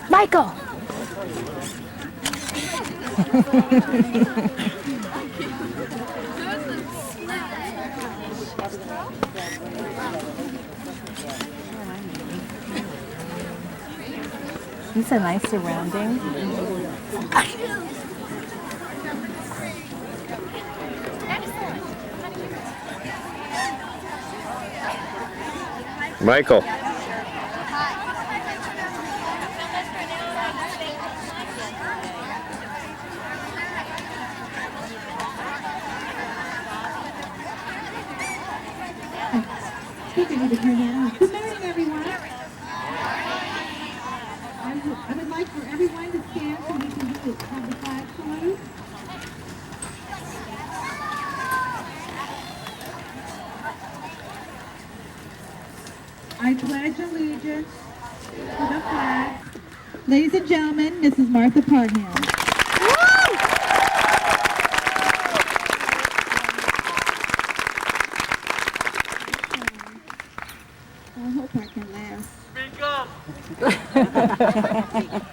Michael! These are nice surroundings. Michael. Good morning, everyone. I would like for everyone to stand so we can have the flag salute. I pledge allegiance to the flag. Ladies and gentlemen, this is Martha Parham. I hope I can last. Speak up!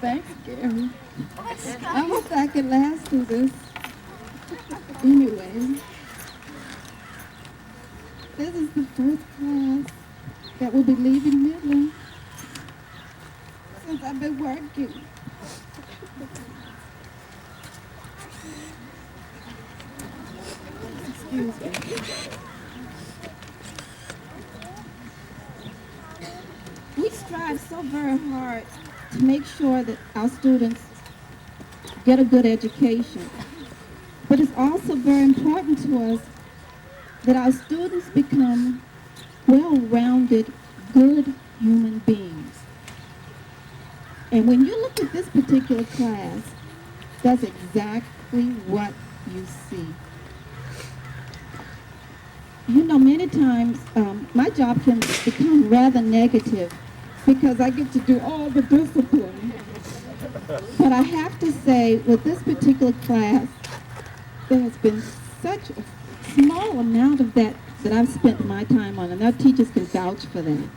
Thanks, Gary. I hope I can last through this. Anyway, this is the first class that will be leaving Midland since I've been working. Excuse me. We strive so very hard to make sure that our students get a good education. But it's also very important to us that our students become well-rounded, good human beings. And when you look at this particular class, that's exactly what you see. You know, many times my job can become rather negative because I get to do all the discipline. But I have to say, with this particular class, there has been such a small amount of that I've spent my time on, and our teachers can vouch for that.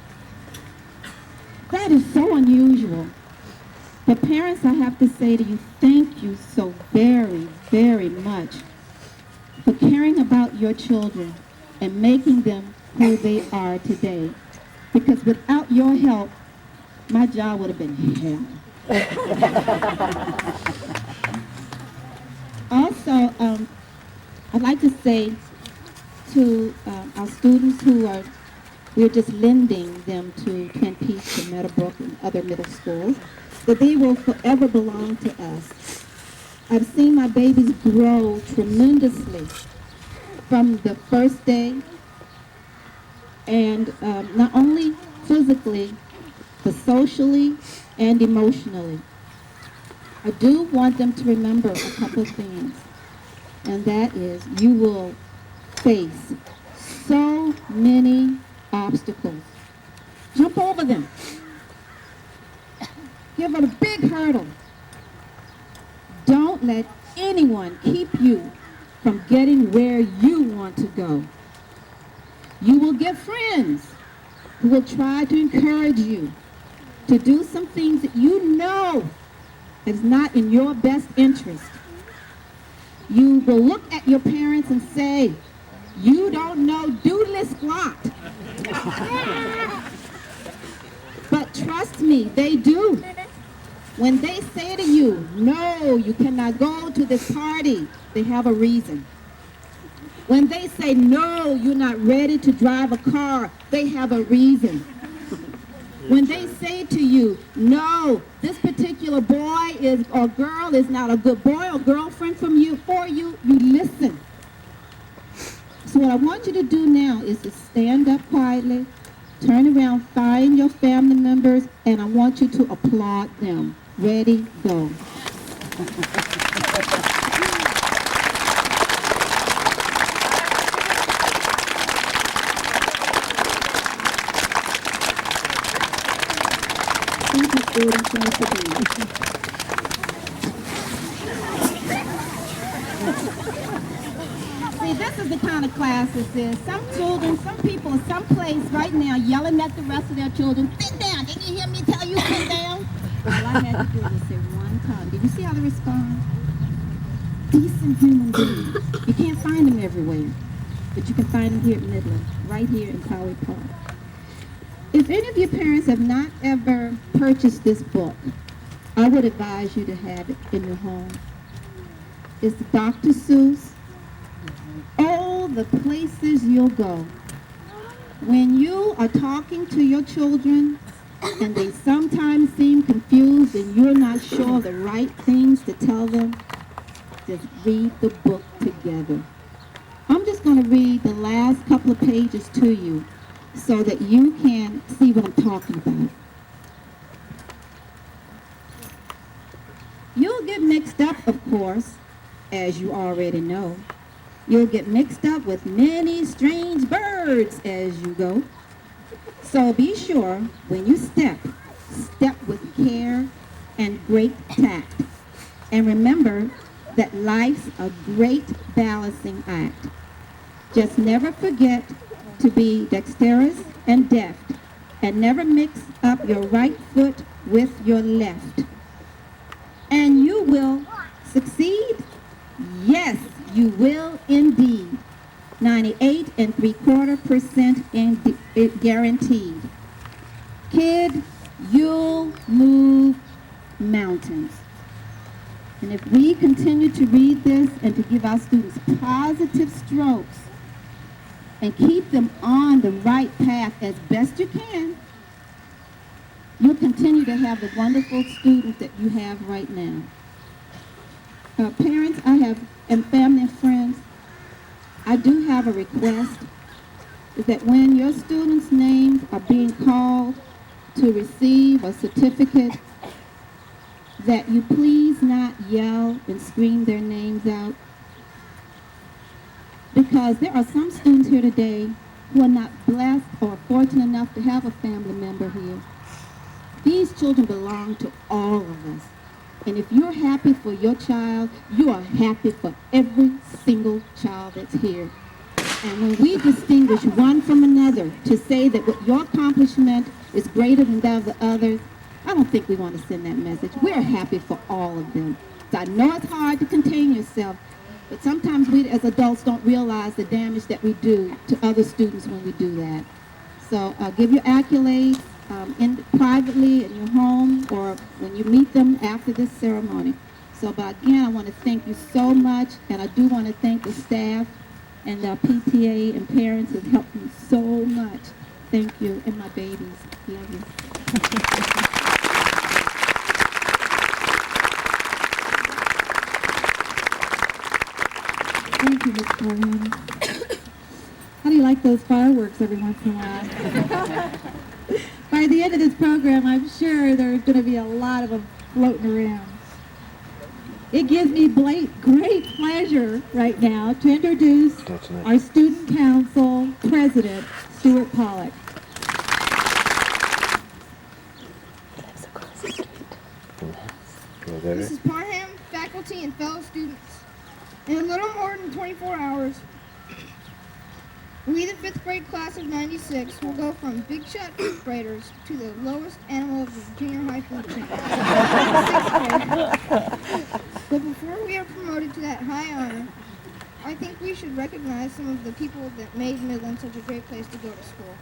That is so unusual. But parents, I have to say to you, thank you so very, very much for caring about your children and making them who they are today. Because without your help, my job would have been hell. Also, I'd like to say to our students we're just lending them to Twin Peaks and Meadowbrook and other middle schools, that they will forever belong to us. I've seen my babies grow tremendously from the first day, and not only physically, but socially and emotionally. I do want them to remember a couple of things, and that is you will face so many obstacles. Jump over them. Give it a big hurdle. Don't let anyone keep you from getting where you want to go. You will get friends who will try to encourage you to do some things that you know is not in your best interest. You will look at your parents and say, you don't know doodly squat. But trust me, they do. When they say to you, no, you cannot go to this party, they have a reason. When they say, no, you're not ready to drive a car, they have a reason. When they say to you, no, this particular boy or girl is not a good boy or girlfriend for you, you listen. So what I want you to do now is to stand up quietly, turn around, find your family members, and I want you to applaud them. Ready, go. Thank you, students. Nice to be here. this is the kind of class this is. Some children, some people are someplace right now yelling at the rest of their children, sit down. Didn't you hear me tell you sit down? All I had to do was say one time. Did you see how they respond? Decent human beings. You can't find them everywhere, but you can find them here at Midland, right here in Poway Park. If any of your parents have not ever purchased this book, I would advise you to have it in your home. It's Dr. Seuss. All the places you'll go. When you are talking to your children and they sometimes seem confused and you're not sure the right things to tell them, just read the book together. I'm just going to read the last couple of pages to you so that you can see what I'm talking about. You'll get mixed up, of course, as you already know. You'll get mixed up with many strange birds as you go. So be sure when you step with care and great tact. And remember that life's a great balancing act. Just never forget to be dexterous and deft, and never mix up your right foot with your left. And you will succeed. Yes, you will indeed. 98.75% guaranteed. Kid, you'll move mountains. And if we continue to read this and to give our students positive strokes and keep them on the right path as best you can, you'll continue to have the wonderful students that you have right now. Parents, and family and friends, I do have a request, is that when your students' names are being called to receive a certificate, that you please not yell and scream their names out. Because there are some students here today who are not blessed or fortunate enough to have a family member here. These children belong to all of us. And if you're happy for your child, you are happy for every single child that's here. And when we distinguish one from another to say that what your accomplishment is greater than that of the others, I don't think we want to send that message. We're happy for all of them. So I know it's hard to contain yourself, but sometimes we as adults don't realize the damage that we do to other students when we do that. So give your accolades privately in your home or when you meet them after this ceremony. So, but again, I want to thank you so much, and I do want to thank the staff and the PTA and parents who have helped me so much. Thank you, and my babies. Love you. Thank you, Ms. Coleman. How do you like those fireworks every once in a while? By the end of this program, I'm sure there's going to be a lot of them floating around. It gives me great pleasure right now to introduce our Student Council President, Stuart Pollock. Mrs. Parham, faculty, and fellow students, in a little more than 24 hours, we, the 5th grade class of 96, will go from big shot 5th graders to the lowest animal of the junior high food chain, 6th grade. But before we are promoted to that high honor, I think we should recognize some of the people that made Midland such a great place to go to school.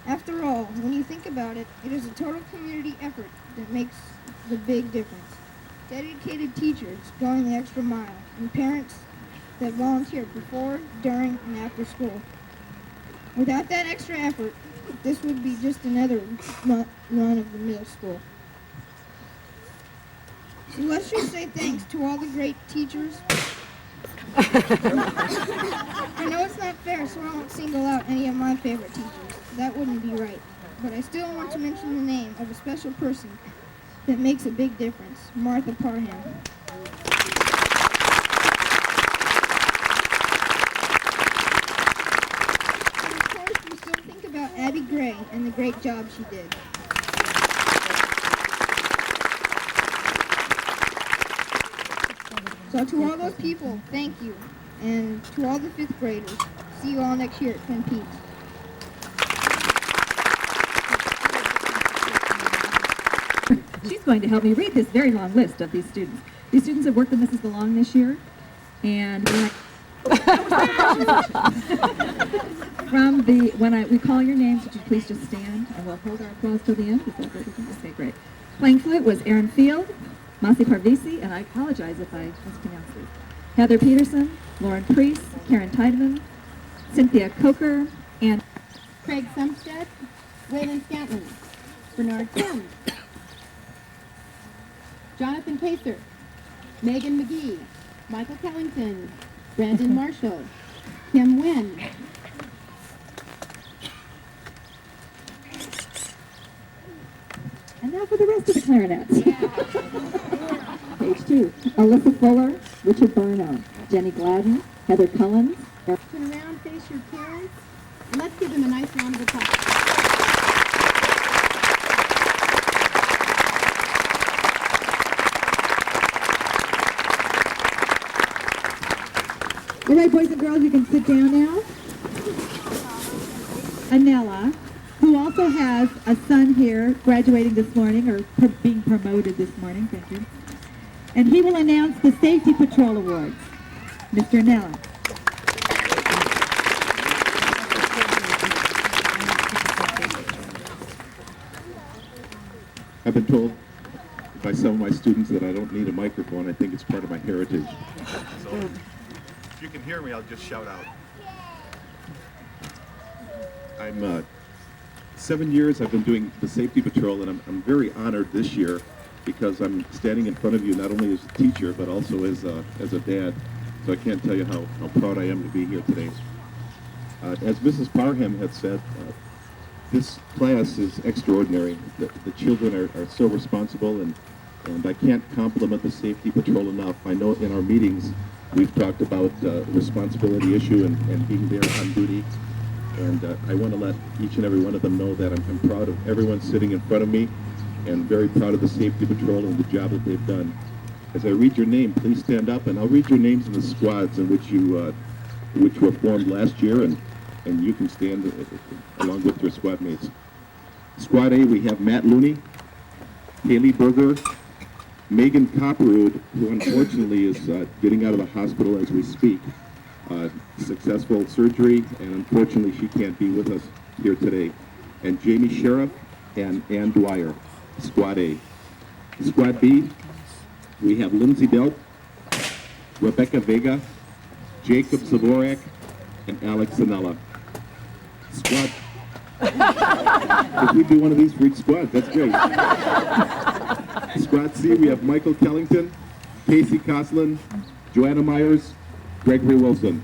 After all, when you think about it, it is a total community effort that makes the big difference. Dedicated teachers going the extra mile, and parents that volunteer before, during, and after school. Without that extra effort, this would be just another run of the middle school. So let's just say thanks to all the great teachers. I know it's not fair, so I won't single out any of my favorite teachers. That wouldn't be right. But I still want to mention the name of a special person that makes a big difference, Martha Parham. About Abby Gray and the great job she did. So to all those people, thank you. And to all the 5th graders, see you all next year at Twin Peaks. She's going to help me read this very long list of these students. These students have worked with Mrs. DeLong this year, and when we call your names, would you please just stand, and we'll hold our applause till the end. Is that what we can? Okay, great. Playing flute was Aaron Field, Masi Parvisi, and I apologize if I mispronounce these. Heather Peterson, Lauren Priest, Karen Tiedemann, Cynthia Coker, and Craig Sumstead, Waylon Scantlin, Bernard Kim, Jonathan Pacer, Megan McGee, Michael Kellington, Brandon Marshall, Kim Wynn. And now for the rest of the clarinets. Page 2, Alyssa Fuller, Richard Barno, Jenny Gladden, Heather Cullens. Turn around, face your parents, and let's give them a nice round of applause. All right, boys and girls, you can sit down now. Anella, who also has a son here graduating this morning, or being promoted this morning, thank you. And he will announce the Safety Patrol Awards. Mr. Anella. I've been told by some of my students that I don't need a microphone. I think it's part of my heritage. So if you can hear me, I'll just shout out. I'm 7 years I've been doing the Safety Patrol, and I'm very honored this year because I'm standing in front of you not only as a teacher but also as a dad. So I can't tell you how proud I am to be here today. As Mrs. Parham had said, this class is extraordinary. The children are so responsible, and I can't compliment the Safety Patrol enough. I know in our meetings we've talked about the responsibility issue and being there on duty. And I want to let each and every one of them know that I'm proud of everyone sitting in front of me, and very proud of the Safety Patrol and the job that they've done. As I read your name, please stand up, and I'll read your names in the squads in which were formed last year, and you can stand along with your squad mates. Squad A, we have Matt Looney, Haley Berger, Megan Copperwood, who unfortunately is getting out of the hospital as we speak. Successful surgery, and unfortunately she can't be with us here today. And Jamie Sheriff and Ann Dwyer, Squad A. Squad B, we have Lindsay Delp, Rebecca Vega, Jacob Zavorak, and Alex Anella. Squad. If we do one of these for each squad, that's great. Squad C, we have Michael Kellington, Casey Coslin, Joanna Myers, Gregory Wilson.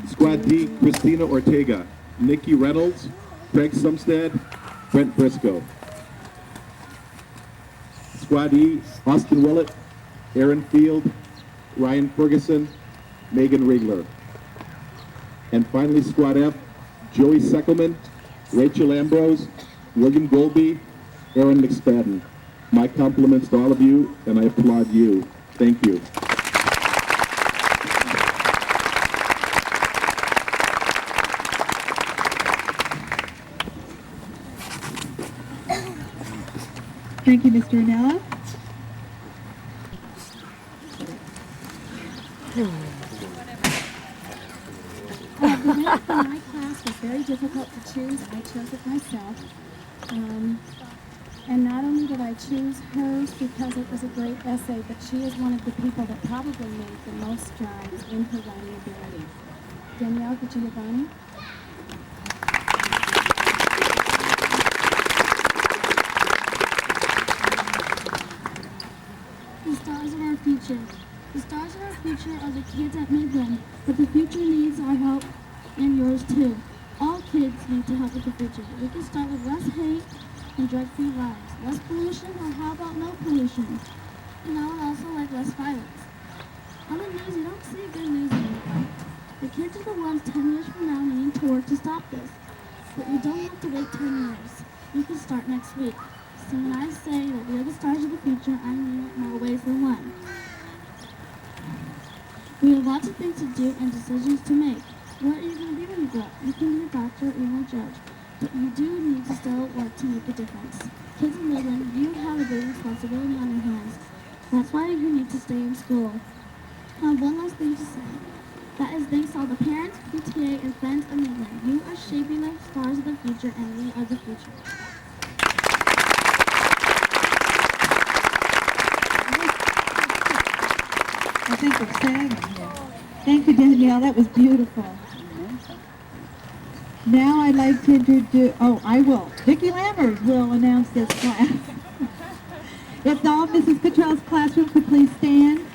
Squad D, Christina Ortega, Nikki Reynolds, Craig Sumstead, Brent Briscoe. Squad E, Austin Willett, Aaron Field, Ryan Ferguson, Megan Riegler. And finally, Squad F, Joey Seckelman, Rachel Ambrose, William Golby, Aaron McSpadden. My compliments to all of you, and I applaud you. Thank you. Thank you, Mr. Anella. The winner for my class was very difficult to choose. I chose it myself. And not only did I choose hers because it was a great essay, but she is one of the people that probably made the most strides in her writing ability. Danielle Giovanni. The stars of our future. The stars of our future are the kids at Midland, but the future needs our help and yours too. All kids need to help with the future. We can start with less hate and drug-free lives, less pollution, or how about no pollution? And I would also like less violence. On the news, you don't see good news anymore. The kids are the ones 10 years from now needing to work to stop this. But you don't have to wait 10 years. You can start next week. So when I say that we are the stars of the future, I mean it more ways than one. Lots of things to do and decisions to make. What are you going to be when you grow up? You can be a doctor or even a judge, but you do need to still work to make a difference. Kids in Midland, you have a big responsibility on your hands. That's why you need to stay in school. I have one last thing to say. That is thanks to all the parents, PTA, and friends of Midland. You are shaping the stars of the future, and we are the future. I think we're saying it here. Thank you, Danielle. That was beautiful. Now I'd like to introduce, Vicki Lammers will announce this class. If all Mrs. Cottrell's classroom could please stand.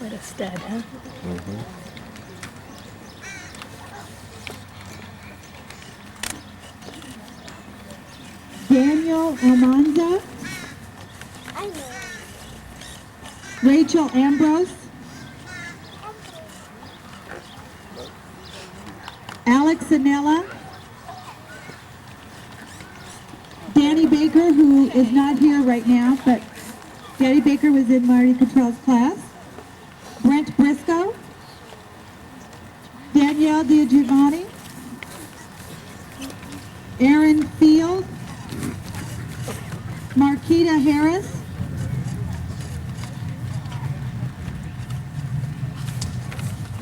What a stud, huh? Daniel Almanza. Rachel Ambrose. Alex Anella. Danny Baker, who is not here right now, but Danny Baker was in Marty Cottrell's class. Brent Briscoe. Danielle DiGiovanni. Aaron Field. Marquita Harris.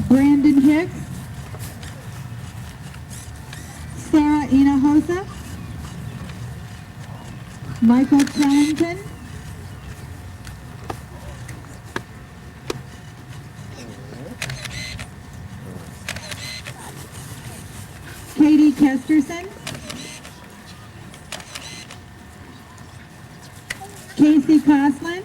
Brandon Hicks. Sarah Hinojosa. Michael Tellington. Katie Kesterson. Casey Coslin.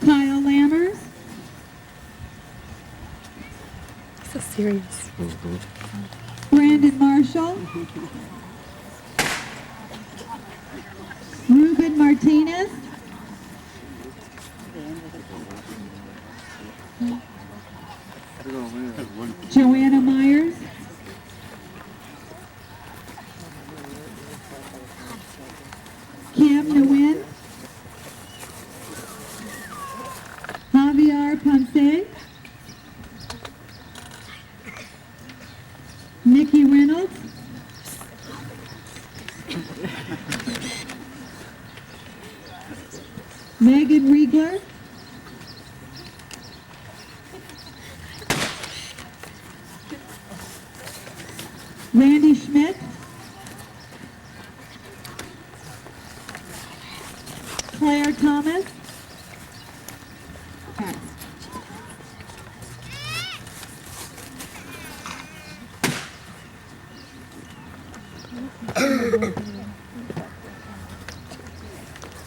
Kyle Lammers. So serious. Brandon Marshall. Ruben Martinez. Joanna Myers. Cam Nguyen. Javier Ponce. Nikki Reynolds. Megan Riegler. Randy Schmidt. Claire Thomas.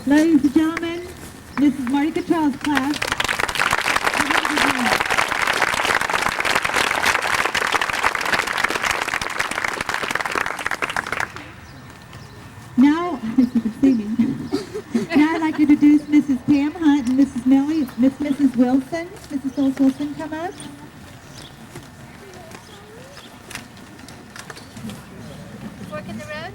Ladies and gentlemen, this is Marty Cottrell's class. Now, if you can see me, now I'd like to introduce Mrs. Pam Hunt and Mrs. Millie, Mrs. Wilson. Mrs. Phyllis Wilson, come up. Fork in the road?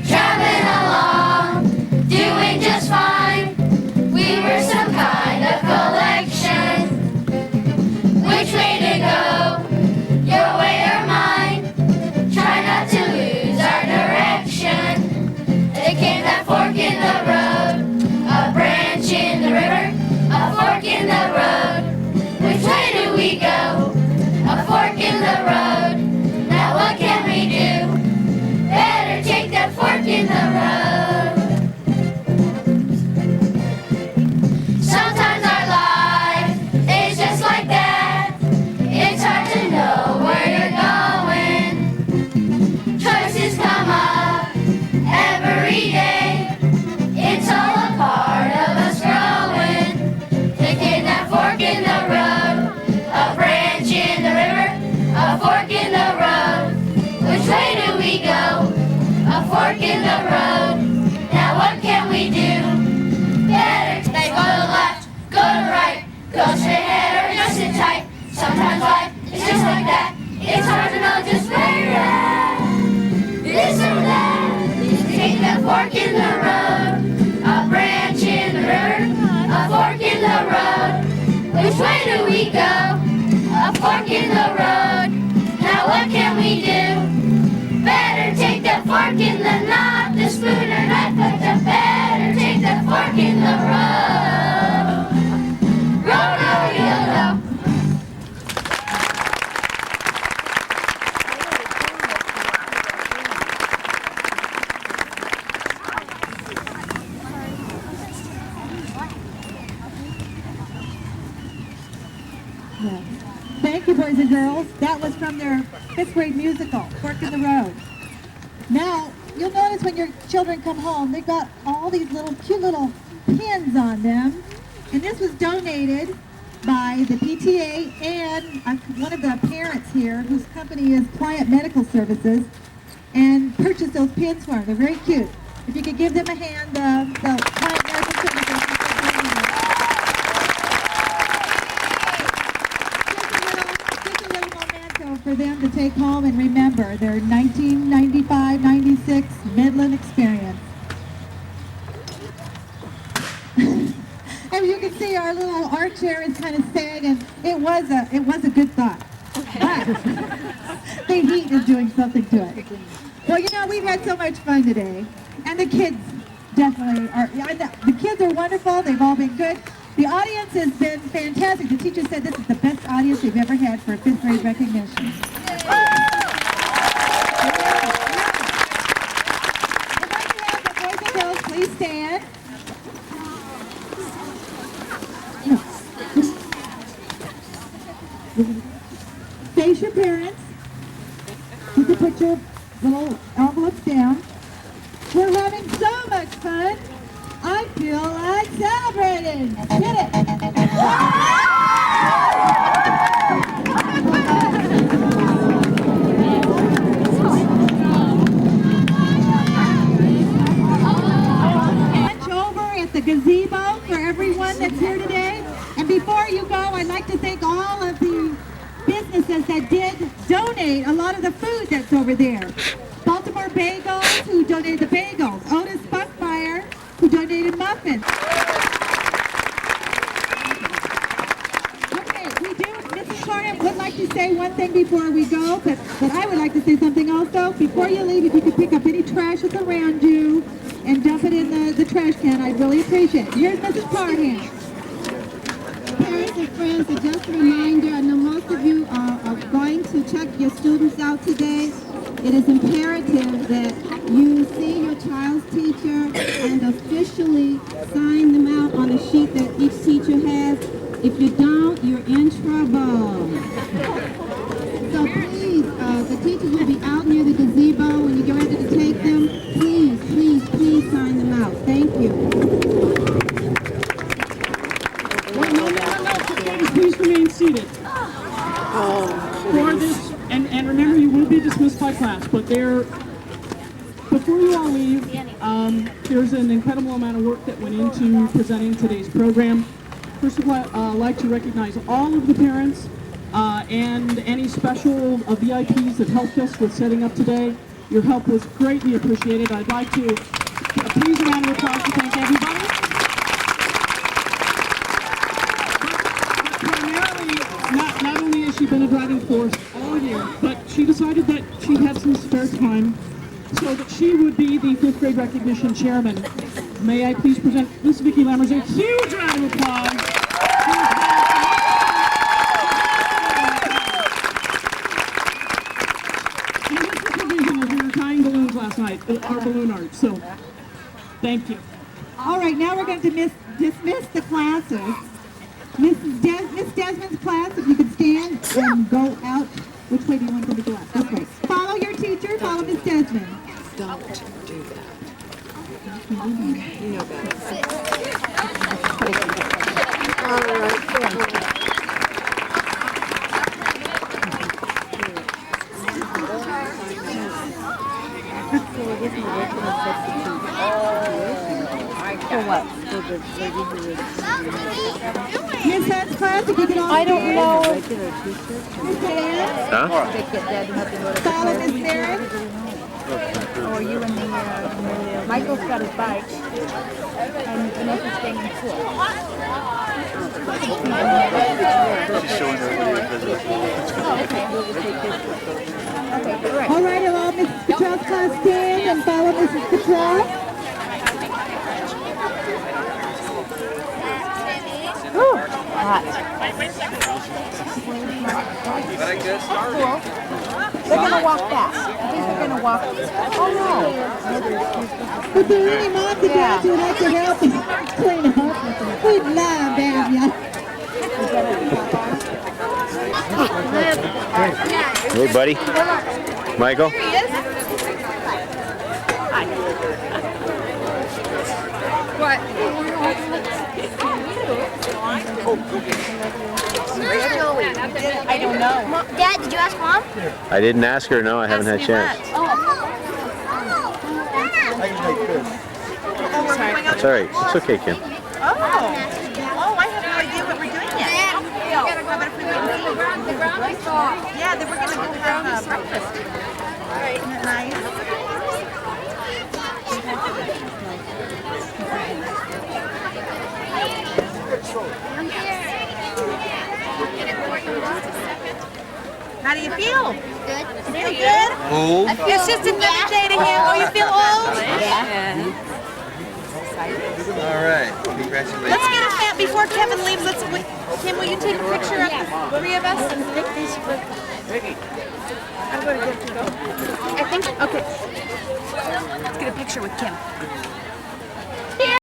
Traveling along, doing just fine. We were some kind of collection. Which way to go? Your way or mine? Try not to lose our direction. There came that fork in the road, a branch in the river, a fork in the road. Which way do we go? A fork in the road. Now what can we do? Better take that fork in the road. Sometimes our life is just like that. It's hard to know where you're going. Choices come up every day. It's all a part of us growing. Taking that fork in the road, a branch in the river, a fork in the road. Which we go? A fork in the road. Now what can we do? Better go to the left, go to the right, go straight ahead or just sit tight. Sometimes life is just like that. It's hard to know just where you're at. This or that. Take the fork in the road. A branch in the river. A fork in the road. Which way do we go? A fork in the road. Now what can we do? Better take the fork in the not the spoon or knife, but the better take the fork in the road. Rodeo. Yeah. Thank you, boys and girls. That was from their 5th grade musical, Fork in the Road. Now, you'll notice when your children come home, they've got all these little cute little pins on them. And this was donated by the PTA and one of the parents here, whose company is Pliant Medical Services, and purchased those pins for them. They're very cute. If you could give them a hand, the Pliant Medical Services. Just a little memento for them to take home and remember their 1995-96 Midland experience. As you can see, our little art chair is kind of sad, and it was a good thought. But the heat is doing something to it. Well, you know, we've had so much fun today, and the kids definitely are. The kids are wonderful. They've all been good. The audience has been fantastic. The teacher said this is the best audience they've ever had for 5th grade recognition. I'd like to have the boys and girls please stand. Face your parents. You can put your little envelopes down. We're having so much fun. I feel like celebrating. Hit it. Lunch over at the gazebo for everyone that's here today. And before you go, I'd like to thank all of the businesses that did donate a lot of the food that's over there. Baltimore Bagels, who donated the bagels. Otis Buckmeyer, who donated muffins. Okay, Mrs. Clark would like to say one thing before we go, but I would like to say something also. Before you leave, if you could pick up any trash that's around you and dump it in the trash can, I'd really appreciate it. Here's Mrs. Parham. Parents and friends, just a reminder, I know most of you are going to check your students out today. It is imperative that you see your child's teacher and officially sign them out on a sheet that each teacher has. If you don't, you're in trouble. So please, the teachers will be out near the gazebo when you get ready to take them. Please, please, please sign them out. Thank you. Please remain seated. For this, and remember, you will be dismissed by class, but before you all leave, there's an incredible amount of work that went into presenting today's program. First of all, I'd like to recognize all of the parents and any special VIPs that helped us with setting up today. Your help was greatly appreciated. I'd like to please a round of applause to thank everybody. Not only has she been a driving force all year, but she decided that she had some spare time so that she would be the 5th grade recognition chairman. May I please present Miss Vicki Lammers a huge round of applause. And with the provision as we were tying balloons last night, our balloon art, so thank you. All right, now we're going to dismiss the classes. Miss Desmond's class, if you could stand and go out. Which way do you want them to go out? This way. Follow your teacher, follow Miss Desmond. Don't do that. You know better. All right. Miss Hunt's class, if you get on I don't know. Miss Diane, follow Miss Sarah. Or you and the, Michael's got his bike, and Vanessa's staying in school. She's showing her video. All right, will all Mrs. Cottrell's class stand and follow Mrs. Cottrell? Hot. They're gonna walk fast. I think they're gonna walk. Oh no. If there are any moms and dads who would like to help and clean up, we'd love to have you. Hey, buddy. Michael. I don't know. Dad, did you ask Mom? I didn't ask her. No, I haven't had a chance. It's all right. It's okay, Kim. Oh, I have no idea what we're doing yet. How about if we wait until the ground is soft? Yeah, then we're gonna go have breakfast. Isn't it nice? How do you feel? Good. Feel good? Old? It's just another day to him. Oh, you feel old? All right. Congratulations. Let's get a fan before Kevin leaves. Kim, will you take a picture of the three of us? I think, okay. Let's get a picture with Kim.